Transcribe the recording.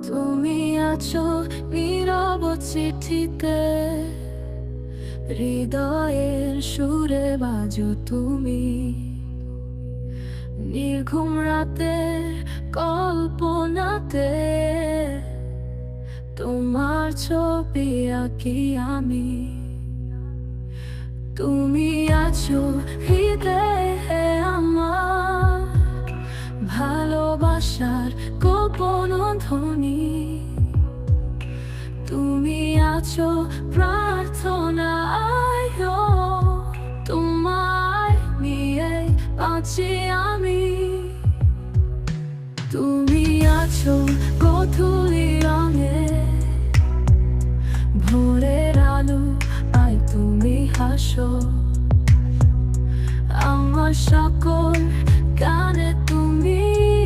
তুমি আছো নীরব চিঠিতে, হৃদয়ের সুরে বাজো তুমি। নির্ঘুম রাতের কল্পনাতে তোমার ছবি আঁকি আমি। তুমি আছো হৃদয়ে আমার, ভালোবাসার গোপন ধ্বনি। তুমি আছো প্রার্থনায়, তোমায় নিয়ে বাঁচি আমি। তুমি আছো গোধূলি রঙে, ভোরের আলো আয় তুমি হাসো। আমার সকল গানে